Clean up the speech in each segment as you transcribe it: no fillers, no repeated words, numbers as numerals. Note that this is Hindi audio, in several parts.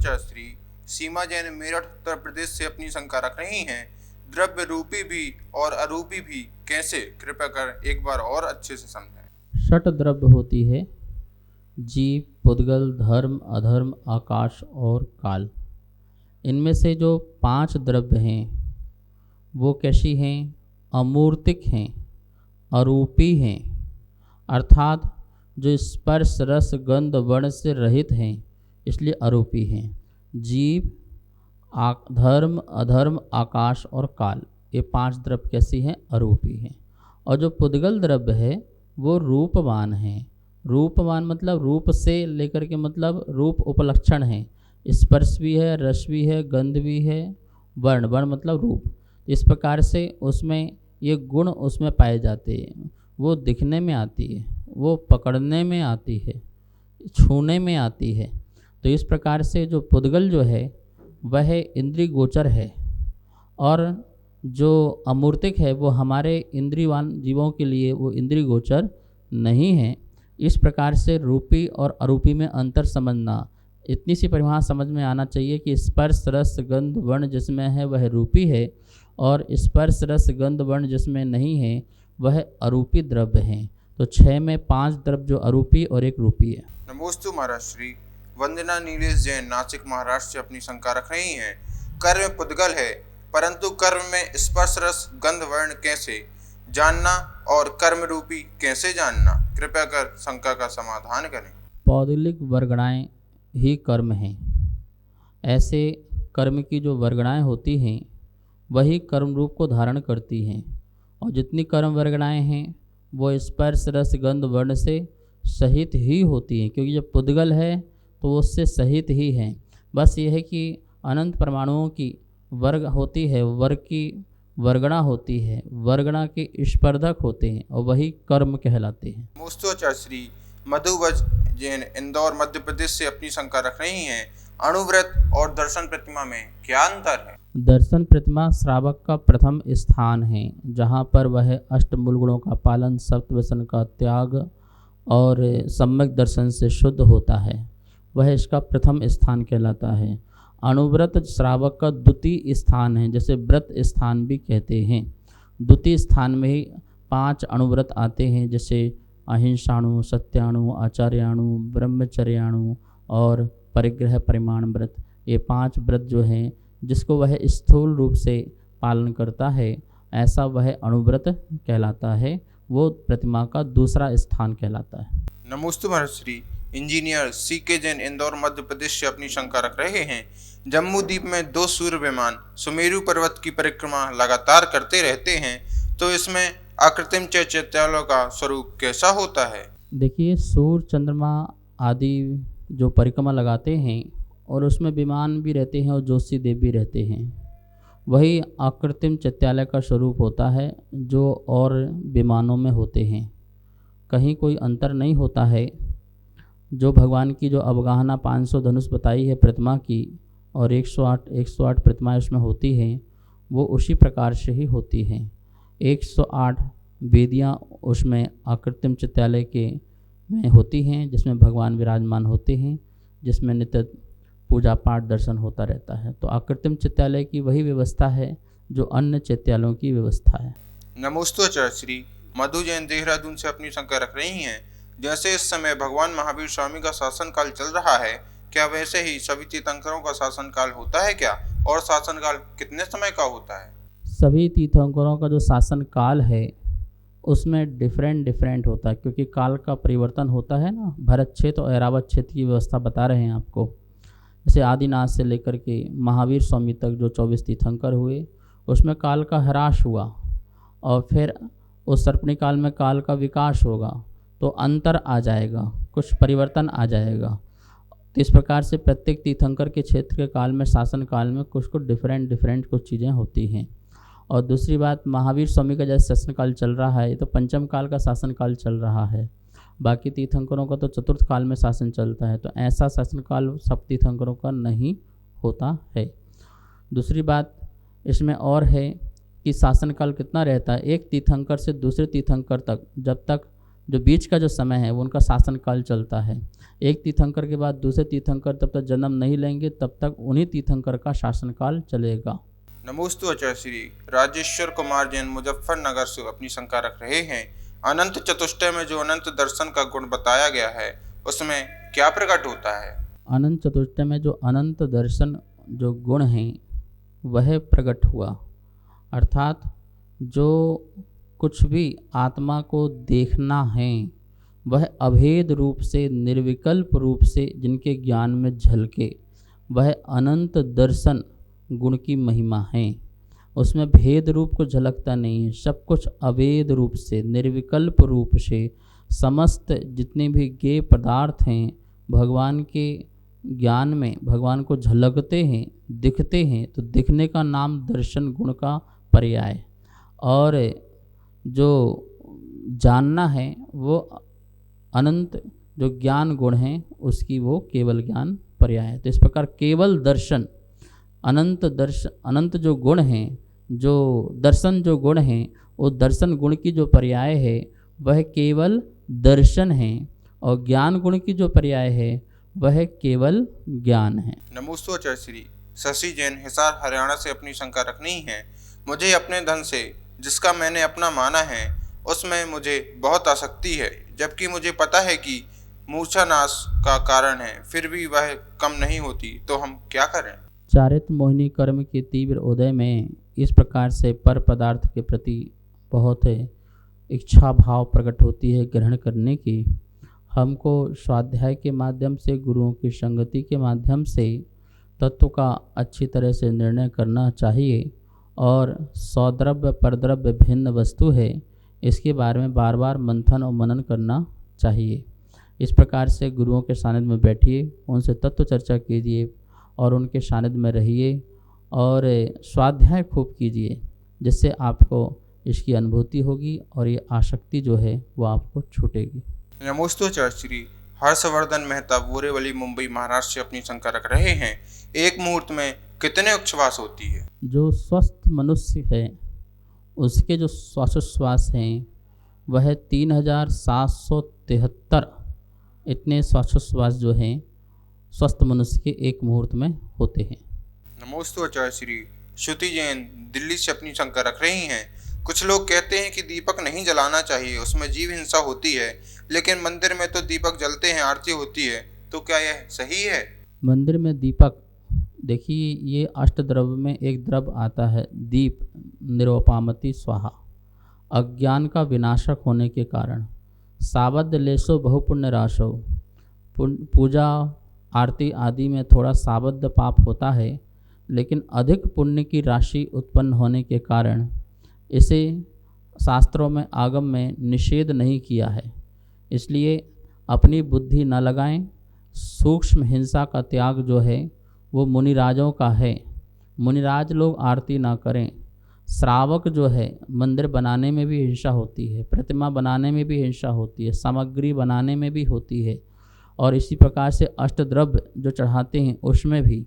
नमोस्तुचार श्री सीमा जैन मेरठ उत्तर प्रदेश से अपनी शंका रख रही हैं। द्रव्य रूपी भी और अरूपी भी कैसे, कृपया कर एक बार और अच्छे से समझें। षट द्रव्य होती है जीव, पुद्गल, धर्म, अधर्म, आकाश और काल। इनमें से जो 5 द्रव्य हैं वो कैसी हैं? अमूर्तिक हैं, अरूपी हैं, अर्थात जो स्पर्श रस गंध वर्ण से रहित हैं, इसलिए अरूपी हैं। जीव, धर्म, अधर्म, आकाश और काल, ये 5 द्रव्य कैसी हैं? अरूपी हैं। और जो पुद्गल द्रव्य है वो रूपवान है। रूपवान मतलब रूप से लेकर के मतलब रूप उपलक्षण है। स्पर्श भी है, रस भी है, गंध भी है, वर्ण, वर्ण मतलब रूप। इस प्रकार से उसमें ये गुण उसमें पाए जाते हैं। वो दिखने में आती है, वो पकड़ने में आती है, छूने में आती है। तो इस प्रकार से जो पुद्गल जो है वह इंद्रिय गोचर है, और जो अमूर्तिक है वो हमारे इंद्रियवान जीवों के लिए वो इंद्रिय गोचर नहीं है। इस प्रकार से रूपी और अरूपी में अंतर समझना, इतनी सी परिभाषा समझ में आना चाहिए कि स्पर्श रस गंध वर्ण जिसमें है वह रूपी है, और स्पर्श रस गंध वर्ण जिसमें नहीं है वह अरूपी द्रव्य हैं। तो 6 में 5 द्रव्य जो अरूपी और एक रूपी है। नमोस्तु महाराज श्री। वंदना नीलेश जैन नासिक महाराष्ट्र से अपनी शंका रख रही हैं। कर्म पुद्गल है, परंतु कर्म में स्पर्श रस गंध वर्ण कैसे जानना और कर्म रूपी कैसे जानना, कृपया कर शंका का समाधान करें। पौद्गलिक वर्गणाएं ही कर्म हैं। ऐसे कर्म की जो वर्गणाएं होती हैं वही कर्म रूप को धारण करती हैं, और जितनी कर्म वर्गणाएं हैं वो स्पर्श रस गंध वर्ण से सहित ही होती हैं, क्योंकि जब पुद्गल है तो वो उससे सहित ही हैं। बस ये है कि अनंत परमाणुओं की वर्ग होती है, वर्ग की वर्गणा होती है, वर्गणा के स्पर्धक होते हैं, और वही कर्म कहलाते हैं। नमोस्तुचार श्री मधुवज जैन इंदौर मध्य प्रदेश से अपनी शंका रख रही हैं। अणुव्रत और दर्शन प्रतिमा में क्या अंतर है? दर्शन प्रतिमा श्रावक का प्रथम स्थान है, जहाँ पर वह अष्टमूल गुणों का पालन, सप्तव्यसन का त्याग और सम्यक दर्शन से शुद्ध होता है, वह इसका प्रथम स्थान कहलाता है। अणुव्रत श्रावक का द्वितीय स्थान है, जैसे व्रत स्थान भी कहते हैं। द्वितीय स्थान में ही 5 अणुव्रत आते हैं, जैसे अहिंसाणु, सत्याणु, आचार्याणु, ब्रह्मचर्याणु और परिग्रह परिमाण व्रत। ये 5 व्रत जो हैं जिसको वह स्थूल रूप से पालन करता है, ऐसा वह अणुव्रत कहलाता है। वो प्रतिमा का दूसरा स्थान कहलाता है। नमोस्तु महाराज श्री। इंजीनियर सीके जैन इंदौर मध्य प्रदेश से अपनी शंका रख रहे हैं। जम्मू द्वीप में 2 सूर्य विमान सुमेरु पर्वत की परिक्रमा लगातार करते रहते हैं, तो इसमें आकृतिम चैत्यालों का स्वरूप कैसा होता है? देखिए, सूर्य चंद्रमा आदि जो परिक्रमा लगाते हैं और उसमें विमान भी रहते हैं और ज्योतिषी देव भी रहते हैं, वही आकृतिम चैत्यालय का स्वरूप होता है जो और विमानों में होते हैं। कहीं कोई अंतर नहीं होता है। जो भगवान की जो अवगाहना 500 धनुष बताई है प्रतिमा की, और 108 प्रतिमाएं उसमें होती हैं, वो उसी प्रकार से ही होती हैं। 108 वेदियाँ उसमें आकृतिम चित्तालय के में होती हैं, जिसमें भगवान विराजमान होते हैं, जिसमें नित्य पूजा पाठ दर्शन होता रहता है। तो आकृतिम चित्तालय की वही व्यवस्था है जो अन्य चैत्यालयों की व्यवस्था है। नमोस्तुचार श्री मधु जैन देहरादून से अपनी शंका रख रही हैं। जैसे इस समय भगवान महावीर स्वामी का शासन काल चल रहा है, क्या वैसे ही सभी तीर्थंकरों का शासन काल होता है क्या, और शासन काल कितने समय का होता है? सभी तीर्थंकरों का जो शासन काल है उसमें डिफरेंट होता है, क्योंकि काल का परिवर्तन होता है ना। भरत क्षेत्र और ऐरावत क्षेत्र की व्यवस्था बता रहे हैं आपको। जैसे आदिनाथ से लेकर के महावीर स्वामी तक जो 24 तीर्थंकर हुए, उसमें काल का ह्रास हुआ, और फिर उस सर्पणी काल में काल का विकास होगा, तो अंतर आ जाएगा, कुछ परिवर्तन आ जाएगा। तो इस प्रकार से प्रत्येक तीर्थंकर के क्षेत्र के काल में, शासन काल में कुछ डिफरेंट कुछ चीज़ें होती हैं। और दूसरी बात, महावीर स्वामी का जैसे शासन काल चल रहा है, तो पंचम काल का शासन काल चल रहा है। बाकी तीर्थंकरों का तो चतुर्थ काल में शासन चलता है, तो ऐसा शासन काल सब तीर्थंकरों का नहीं होता है। दूसरी बात इसमें और है कि शासन काल कितना रहता है, एक तीर्थंकर से दूसरे तीर्थंकर तक जब तक जो बीच का जो समय है वो उनका शासनकाल चलता है। एक तीर्थंकर के बाद दूसरे तीर्थंकर तब तक जन्म नहीं लेंगे, तब तक उन्हीं तीर्थंकर का शासनकाल चलेगा। नमोस्तु आचार्य श्री। राजेश्वर कुमार जैन मुजफ्फरनगर से अपनी शंका रख रहे हैं, अनंत चतुष्टय में जो अनंत दर्शन का गुण बताया गया है उसमें क्या प्रकट होता है? अनंत चतुष्टय में जो अनंत दर्शन जो गुण हैं वह प्रकट हुआ, अर्थात जो कुछ भी आत्मा को देखना है वह अभेद रूप से, निर्विकल्प रूप से जिनके ज्ञान में झलके, वह अनंत दर्शन गुण की महिमा है। उसमें भेद रूप को झलकता नहीं है, सब कुछ अभेद रूप से, निर्विकल्प रूप से समस्त जितने भी ज्ञेय पदार्थ हैं भगवान के ज्ञान में भगवान को झलकते हैं, दिखते हैं। तो दिखने का नाम दर्शन गुण का पर्याय, और जो जानना है वो अनंत जो ज्ञान गुण हैं उसकी वो केवल ज्ञान पर्याय है। तो इस प्रकार केवल दर्शन, अनंत जो गुण हैं, जो दर्शन जो गुण हैं, वो दर्शन गुण की जो पर्याय है वह केवल दर्शन है, और ज्ञान गुण की जो पर्याय है वह केवल ज्ञान है। नमोस्तु आचार्य श्री। शशि जैन हिसार हरियाणा से अपनी शंका रखनी है, मुझे अपने धन से जिसका मैंने अपना माना है उसमें मुझे बहुत आसक्ति है, जबकि मुझे पता है कि मूर्छानाश का कारण है, फिर भी वह कम नहीं होती, तो हम क्या करें? चारित्र मोहिनी कर्म के तीव्र उदय में इस प्रकार से पर पदार्थ के प्रति बहुत इच्छा भाव प्रकट होती है ग्रहण करने की। हमको स्वाध्याय के माध्यम से, गुरुओं की संगति के माध्यम से तत्व का अच्छी तरह से निर्णय करना चाहिए, और सौद्रव्य परद्रव्य भिन्न वस्तु है, इसके बारे में बार बार मंथन और मनन करना चाहिए। इस प्रकार से गुरुओं के सानिध्य में बैठिए, उनसे तत्व चर्चा कीजिए और उनके सानिध्य में रहिए, और स्वाध्याय खूब कीजिए, जिससे आपको इसकी अनुभूति होगी और ये आसक्ति जो है वो आपको छूटेगी। नमोस्तु आचार्य श्री। हर्षवर्धन मेहता बोरेवली मुंबई महाराष्ट्र से अपनी शंका रख रहे हैं, एक मुहूर्त में कितने उच्छ्वास होती है? जो स्वस्थ मनुष्य है उसके जो श्वासोच्छ्वास हैं वह 3773 इतने श्वासोच्छ्वास जो हैं स्वस्थ मनुष्य के एक मुहूर्त में होते हैं। नमोस्तु आचार्य श्री। श्रुति जैन दिल्ली से अपनी शंका रख रही हैं, कुछ लोग कहते हैं कि दीपक नहीं जलाना चाहिए, उसमें जीव हिंसा होती है, लेकिन मंदिर में तो दीपक जलते हैं, आरती होती है, तो क्या यह सही है? मंदिर में दीपक, देखिए ये अष्टद्रव्य में एक द्रव्य आता है दीप, निरोपामति स्वाहा। अज्ञान का विनाशक होने के कारण सावध लेशो बहुपुण्य राशो, पूजा आरती आदि में थोड़ा सावध पाप होता है, लेकिन अधिक पुण्य की राशि उत्पन्न होने के कारण इसे शास्त्रों में आगम में निषेध नहीं किया है। इसलिए अपनी बुद्धि न लगाएं। सूक्ष्म हिंसा का त्याग जो है वो मुनिराजों का है, मुनिराज लोग आरती ना करें। श्रावक जो है मंदिर बनाने में भी हिंसा होती है, प्रतिमा बनाने में भी हिंसा होती है, सामग्री बनाने में भी होती है, और इसी प्रकार से अष्टद्रव्य जो चढ़ाते हैं उसमें भी।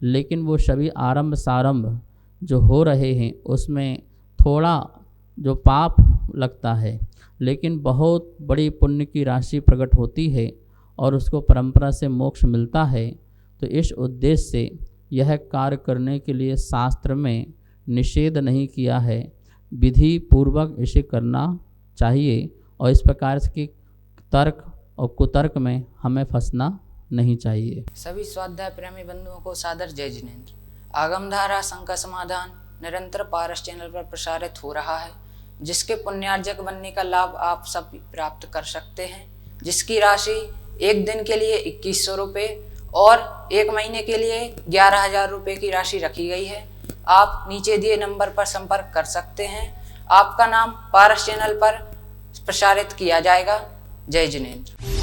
लेकिन वो सभी आरंभ सारंभ जो हो रहे हैं उसमें थोड़ा जो पाप लगता है, लेकिन बहुत बड़ी पुण्य की राशि प्रकट होती है और उसको परंपरा से मोक्ष मिलता है। तो इस उद्देश्य से यह कार्य करने के लिए शास्त्र में निषेध नहीं किया है, विधि पूर्वक इसे करना चाहिए, और इस प्रकार के तर्क और कुतर्क में हमें फंसना नहीं चाहिए। सभी स्वाध्याय प्रेमी बंधुओं को सादर जय जिनेंद्र। आगमधारा शंका समाधान निरंतर पारस चैनल पर प्रसारित हो रहा है, जिसके पुण्यार्जक बनने का लाभ आप सब प्राप्त कर सकते हैं, जिसकी राशि एक दिन के लिए 2100 रुपये और एक महीने के लिए 11,000 रुपये की राशि रखी गई है। आप नीचे दिए नंबर पर संपर्क कर सकते हैं। आपका नाम पारस चैनल पर प्रसारित किया जाएगा। जय जिनेंद्र।